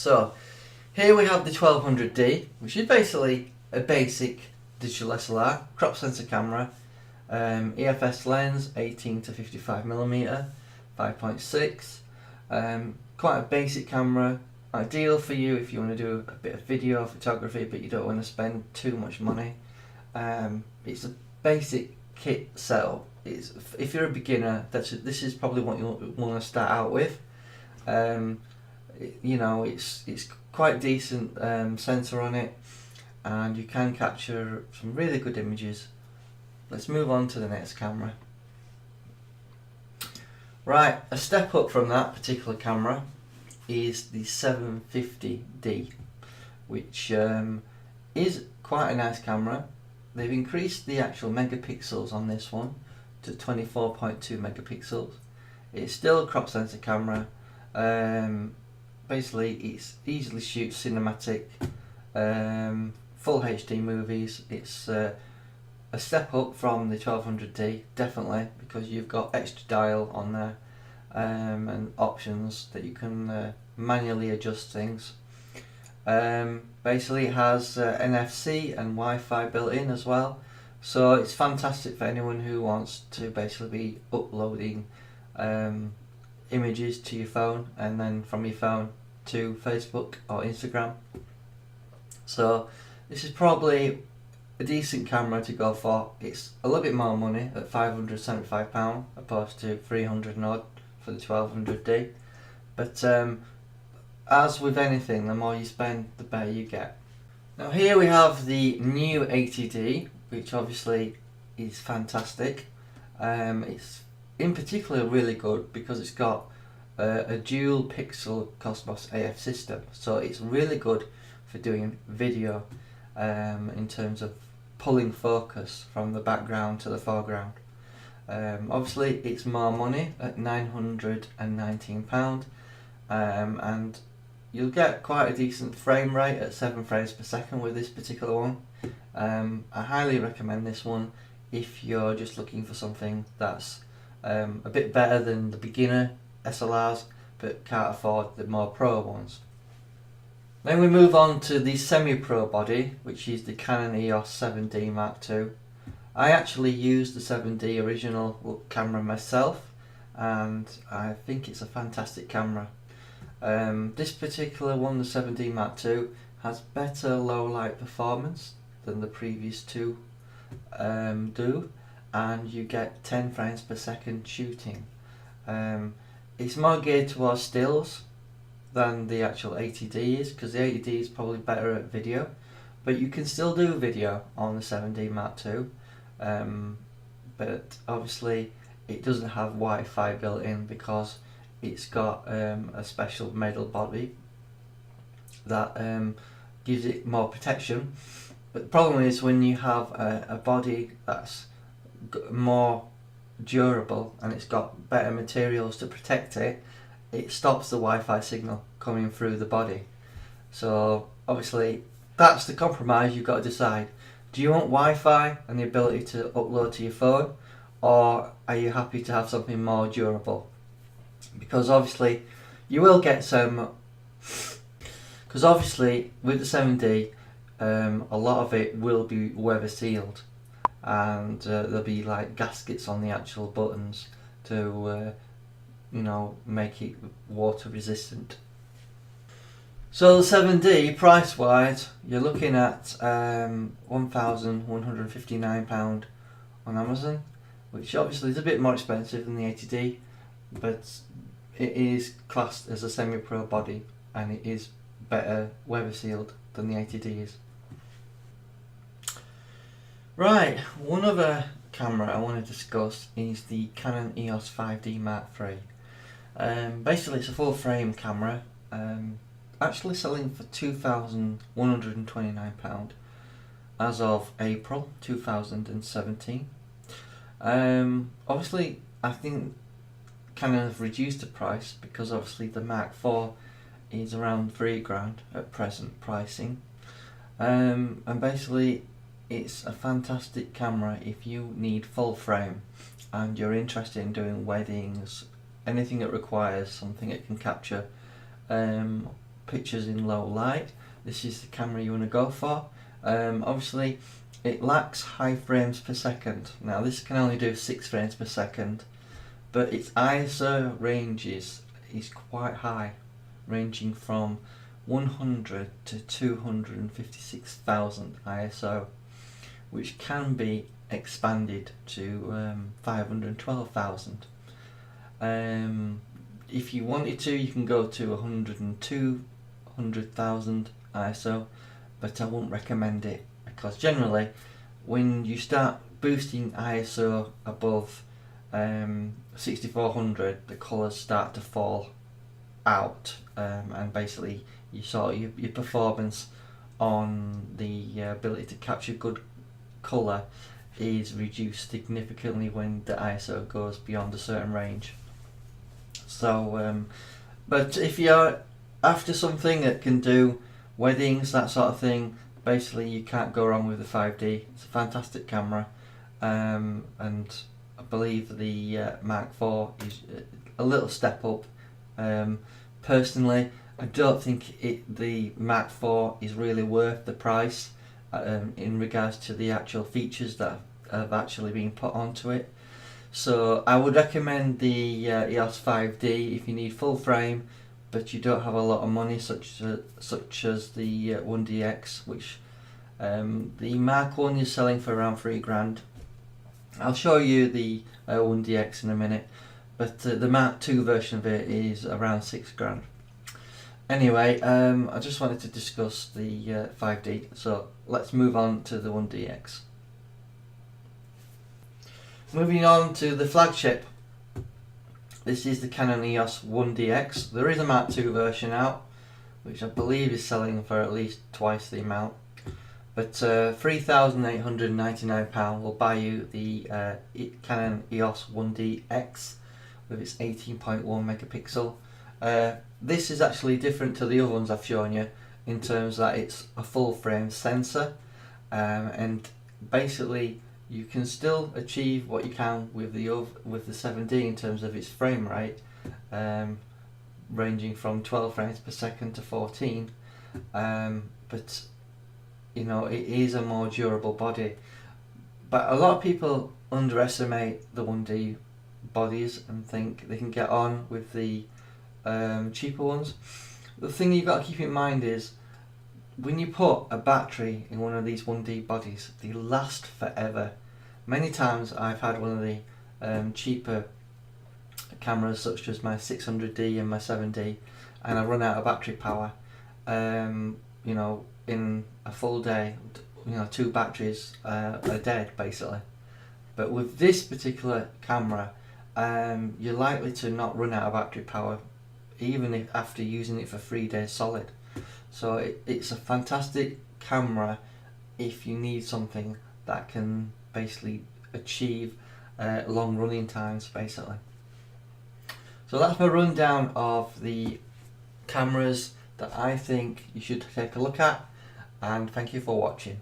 So here we have the 1200D, which is basically a basic digital SLR, crop sensor camera, EFS lens, 18 to 55mm, 5.6, quite a basic camera, ideal for you if you want to do a bit of video photography but you don't want to spend too much money. It's a basic kit setup. If you're a beginner, this is probably what you want to start out with. You know, it's quite decent sensor on it, and you can capture some really good images. Let's move on to the next camera. Right, a step up from that particular camera is the 750D, which is quite a nice camera. They've increased the actual megapixels on this one to 24.2 megapixels. It's still a crop sensor camera. Basically, it easily shoots cinematic, full HD movies. It's a step up from the 1200D, definitely, because you've got extra dial on there and options that you can manually adjust things. Basically, it has NFC and Wi-Fi built in as well, so it's fantastic for anyone who wants to basically be uploading images to your phone and then from your phone to Facebook or Instagram. So this is probably a decent camera to go for. It's a little bit more money at £575 opposed to 300 and odd for the 1200D, but as with anything, the more you spend the better you get. Now here we have the new 80D, which obviously is fantastic. It's in particular really good because it's got a dual pixel Cosmos AF system, so it's really good for doing video in terms of pulling focus from the background to the foreground. Obviously it's more money at £919, and you'll get quite a decent frame rate at 7 frames per second with this particular one. I highly recommend this one if you're just looking for something that's a bit better than the beginner SLRs but can't afford the more pro ones. Then we move on to the semi-pro body, which is the Canon EOS 7D Mark II. I actually used the 7D original camera myself, and I think it's a fantastic camera. This particular one, the 7D Mark II, has better low light performance than the previous two do, and you get 10 frames per second shooting. It's more geared towards stills than the actual 80D is, because the 80D is probably better at video, but you can still do video on the 7D Mark II, but obviously it doesn't have Wi-Fi built in because it's got a special metal body that gives it more protection. But the problem is when you have a body that's more durable and it's got better materials to protect it, it stops the Wi-Fi signal coming through the body. So obviously that's the compromise you've got to decide. Do you want Wi-Fi and the ability to upload to your phone, or are you happy to have something more durable? Because obviously you will get some, because obviously with the 7D a lot of it will be weather sealed, and there'll be like gaskets on the actual buttons to you know, make it water resistant. So the 7D, price wise, you're looking at £1,159 on Amazon, which obviously is a bit more expensive than the 80D, but it is classed as a semi-pro body and it is better weather sealed than the 80D is. Right, one other camera I want to discuss is the Canon EOS 5D Mark III. Basically it's a full frame camera, actually selling for £2,129 as of April 2017. Obviously I think Canon have reduced the price because obviously the Mark IV is around £3,000 at present pricing, and basically it's a fantastic camera if you need full frame and you're interested in doing weddings, anything that requires something that can capture pictures in low light, this is the camera you want to go for. Obviously it lacks high frames per second. Now this can only do 6 frames per second, but its ISO range is quite high, ranging from 100 to 256,000 ISO, which can be expanded to 512,000. If you wanted to, you can go to 100,000 ISO, but I wouldn't recommend it, because generally when you start boosting ISO above 6400, the colours start to fall out, and basically your performance on the ability to capture good colour is reduced significantly when the ISO goes beyond a certain range. So but if you're after something that can do weddings, that sort of thing, basically you can't go wrong with the 5D. It's a fantastic camera, and I believe the Mark IV is a little step up. Personally, I don't think the Mark IV is really worth the price in regards to the actual features that have actually been put onto it. So I would recommend the EOS 5D if you need full frame, but you don't have a lot of money, such as the 1DX, which the Mark 1 is selling for around $3,000. I'll show you the 1DX in a minute, but the Mark 2 version of it is around $6,000. Anyway, I just wanted to discuss the 5D, so let's move on to the 1DX. Moving on to the flagship. This is the Canon EOS 1DX. There is a Mark 2 version out, which I believe is selling for at least twice the amount. But £3,899 will buy you the Canon EOS 1DX with its 18.1 megapixel. This is actually different to the other ones I've shown you in terms that it's a full frame sensor, and basically you can still achieve what you can with the 7D in terms of its frame rate, ranging from 12 frames per second to 14, but you know, it is a more durable body. But a lot of people underestimate the 1D bodies and think they can get on with the cheaper ones. The thing you've got to keep in mind is when you put a battery in one of these 1D bodies, they last forever. Many times I've had one of the cheaper cameras, such as my 600D and my 7D, and I run out of battery power. You know, in a full day, you know, 2 batteries are dead basically. But with this particular camera, you're likely to not run out of battery power, even if after using it for 3 days solid. So it's a fantastic camera if you need something that can basically achieve long running times basically. So that's my rundown of the cameras that I think you should take a look at, and thank you for watching.